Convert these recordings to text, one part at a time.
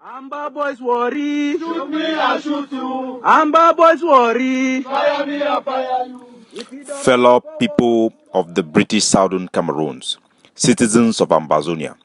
Amba boys worry. Shoot me, I shoot you. Amba boys worry. Fire me, I fire you. Fellow people of the British Southern Cameroons, citizens of Ambazonia,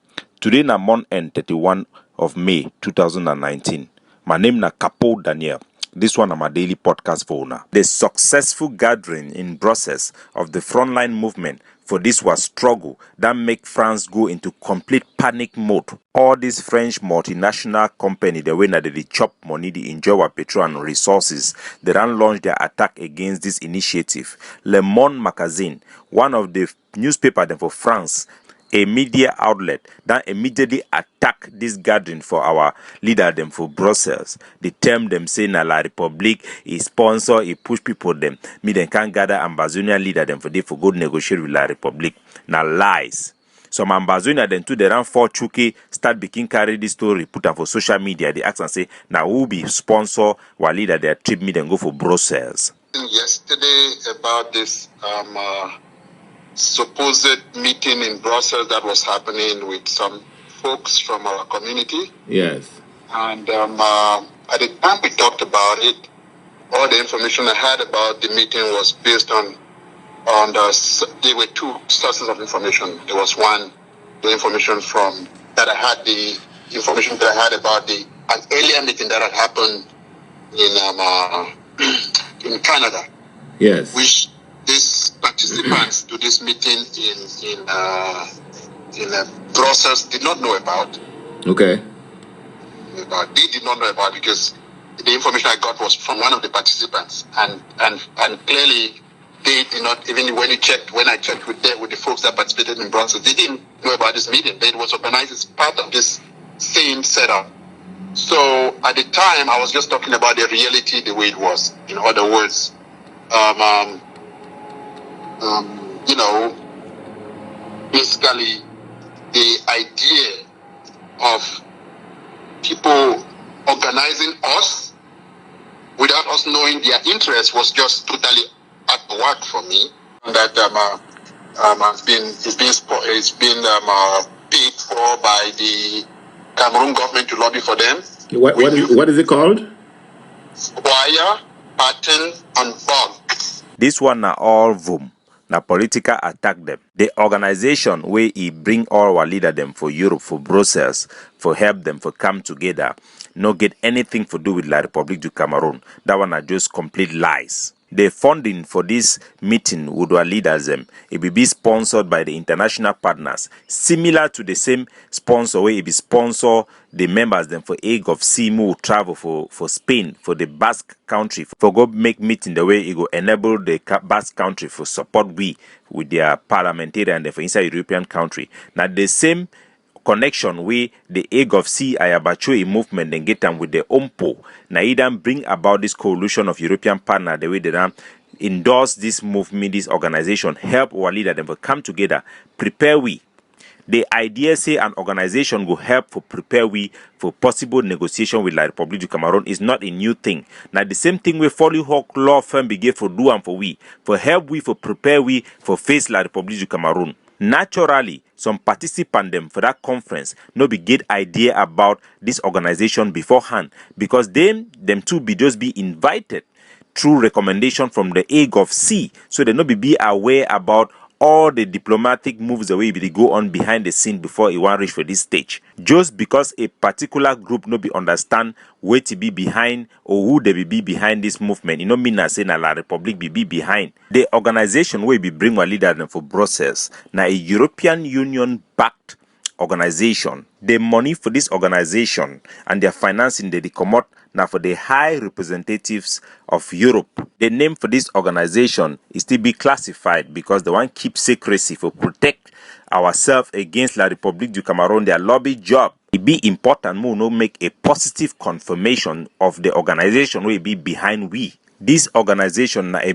today na month end 31 of May 2019. My name na Capo Daniel. This one is my daily podcast for una. The successful gathering in Brussels of the frontline movement for this was struggle that make France go into complete panic mode. All these French multinational company, the way that they chop money, they enjoy our petrol and resources, they then launch their attack against this initiative. Le Monde magazine, one of the newspaper for France, a media outlet that immediately attack this gathering for our leader them for Brussels. They term them say na La Republique, he sponsor, he push people them. Me then can't gather Ambazonia leader them for they for go negotiate with La Republique. Now lies. Some Ambazonia then too they ran for Chuki start begin carry this story, put them for social media. They ask and say now who be sponsor while leader their trip me then go for Brussels. Yesterday about this supposed meeting in Brussels that was happening with some folks from our community. Yes. And at the time we talked about it, all the information I had about the meeting was based on there were two sources of information. There was one, the information that I had about an earlier meeting that had happened in Canada. Yes. Which these participants to this meeting in Brussels did not know about. Okay. They did not know about because the information I got was from one of the participants, and clearly they did not. Even when I checked with the folks that participated in Brussels, they didn't know about this meeting. It was organized as part of this same setup. So at the time, I was just talking about the reality the way it was. In other words, basically the idea of people organizing us without us knowing their interest was just totally at work for me. That it's been paid for by the Cameroon government to lobby for them. What is it called? Wire, pattern, and bond. This one na all VUM. Na political attack them. The organization where he bring all our leader them for Europe, for Brussels, for help them, for come together, no get anything to do with La République du Cameroon. That one are just complete lies. The funding for this meeting with our leaders them, it will be sponsored by the international partners, similar to the same sponsor where it be sponsor the members them for Aid of Simu travel for Spain, for the Basque country, for go make meeting the way it go enable the Basque country for support we with their parliamentarian for inside European country. Now the same connection with the Aid of C Ayabachoe movement and get them with the OMPO. Now either bring about this coalition of European partner the way they endorse this movement, this organization, help our leader them to come together, prepare we. The idea say an organization will help for prepare we for possible negotiation with La République du Cameroon is not a new thing. Now the same thing we Folly Hawk law firm begin for do and for we, for help we, for prepare we for face La République du Cameroon. Naturally, some participants them for that conference no be get idea about this organization beforehand because them too be just be invited through recommendation from the Aid of C, so they no be aware about all the diplomatic moves the way they go on behind the scene before it want reach for this stage. Just because a particular group no be understand where to be behind or who they be behind this movement, you know mean I say na La Republic be behind. The organization where be bring our leader them for Brussels, na a European Union backed organization. The money for this organization and their financing they come out now for the high representatives of Europe. The name for this organization is to be classified because they want keep secrecy for protect ourselves against La République du Cameroon, their lobby job. It be important we no make a positive confirmation of the organization will be behind we. This organization na a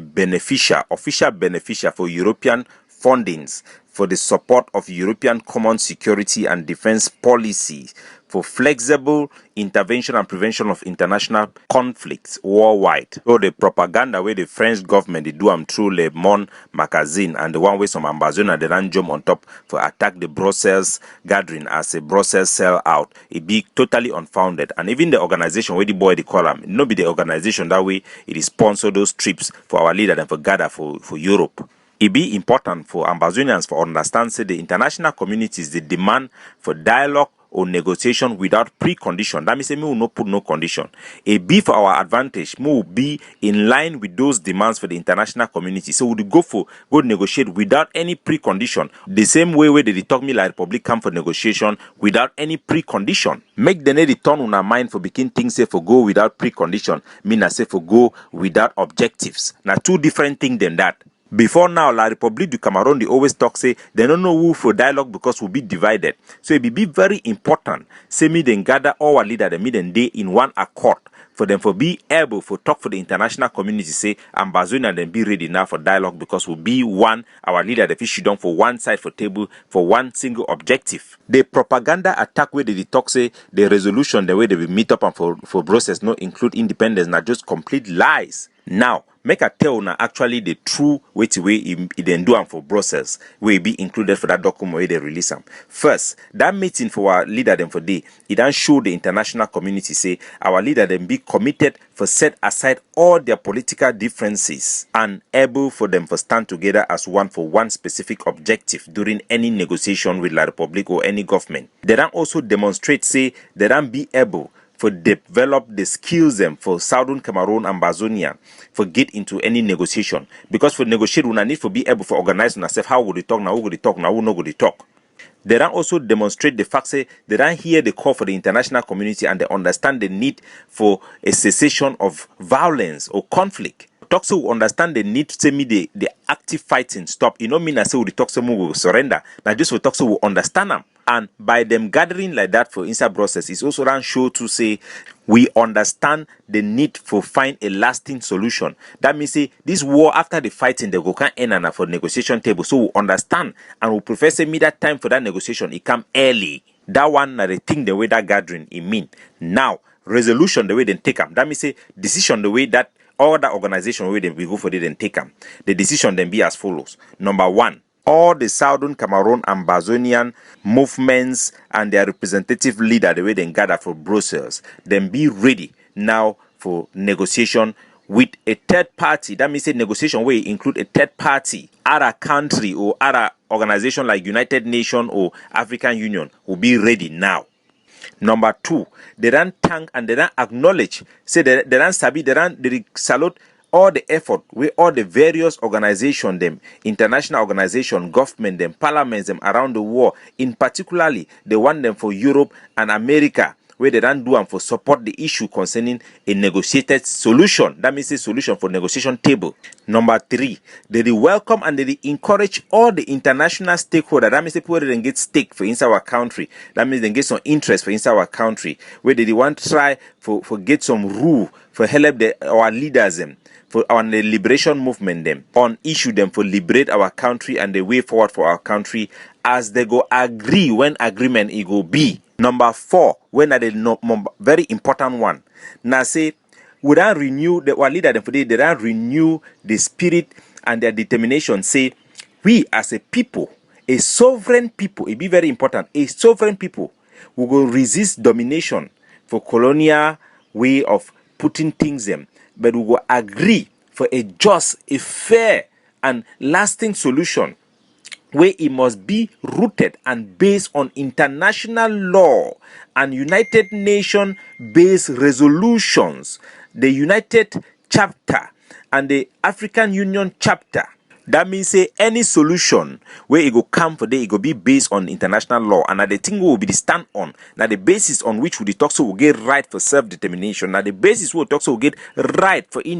official beneficiary for European fundings for the support of European common security and defense policy for flexible intervention and prevention of international conflicts worldwide. So the propaganda where the French government they do them through Le Monde magazine and the one way some ambassador they ran jump on top for attack the Brussels gathering as a Brussels sell out, it be totally unfounded. And even the organization where the boy they call them, it not be the organization that way it is sponsor those trips for our leader and for gather for Europe. It be important for Ambazonians for understand say the international communities the demand for dialogue or negotiation without precondition. That means me will not put no condition. It be for our advantage, me will be in line with those demands for the international community. So we go negotiate without any precondition. The same way where they talk me like Republic come for negotiation without any precondition. Make the need turn on our mind for begin things say for go without precondition. Mean I say for go without objectives. Now two different things than that. Before now, La République du Cameroon, they always talk, say, they don't know who for dialogue because we'll be divided. So it be very important, say, me then gather our leader, the meet day in one accord, for them for be able to talk for the international community, say, Ambazonia then be ready now for dialogue because we'll be one, our leader, the fish down for one side for table, for one single objective. The propaganda attack where they talk, say, the resolution, the way they will meet up and for Brussels, no include independence, not just complete lies. Now, make a tell now actually the true way it then do and for Brussels will be included for that document where they release them. First, that meeting for our leader them for day, it then show the international community say our leader them be committed for set aside all their political differences and able for them for stand together as one for one specific objective during any negotiation with La Republic or any government. They then also demonstrate say they then be able for develop the skills them for Southern Cameroon and Ambazonia for get into any negotiation. Because for negotiate, we need to be able to organize ourselves. How would they talk now? Who would they talk now? Who not would they talk? They then also demonstrate the fact say they then hear the call for the international community and they understand the need for a cessation of violence or conflict. Talk so understand the need to say me the active fighting stop. You know mean I say we talk so we will surrender. Now just we talk so we understand them. And by them gathering like that for inside Brussels, it's also run show to say we understand the need for find a lasting solution. That means say this war after the fighting they go can end and for negotiation table. So we understand and we prefer say me that time for that negotiation it come early. That one na the thing the way that gathering it mean. Now resolution the way they take them. That means say decision the way that all that organization where they go for it and take them. The decision then be as follows. Number one, all the Southern Cameroon Ambazonian movements and their representative leader, the way they gather for Brussels, then be ready now for negotiation with a third party. That means a negotiation where include a third party, other country or other organization like United Nations or African Union will be ready now. Number two, they don't thank and they don't acknowledge, say they don't sabi, they salute all the effort with all the various organizations, them international organization, government, them parliaments, them around the world, in particularly the one them for Europe and America, where they don't do and for support the issue concerning a negotiated solution. That means a solution for negotiation table. Number three, they welcome and they encourage all the international stakeholders. That means people they get stake for inside our country. That means they get some interest for inside our country, where they want to try for get some rule for help our leaders them. For our liberation movement them on issue them for liberate our country and the way forward for our country as they go agree when agreement it go be. Number four, when are the very important one. Now say we don't renew our leader them for they don't renew the spirit and their determination. Say we as a people, a sovereign people, it be very important. A sovereign people we will resist domination for colonial way of putting things them. But we will agree for a just, a fair, and lasting solution where it must be rooted and based on international law and United Nations based resolutions, the United Chapter and the African Union Chapter. That means say any solution where it go come for day, it go be based on international law, and the thing will be the stand on. Now the basis on which we talk so will get right for self-determination. Now the basis will talk so will get right for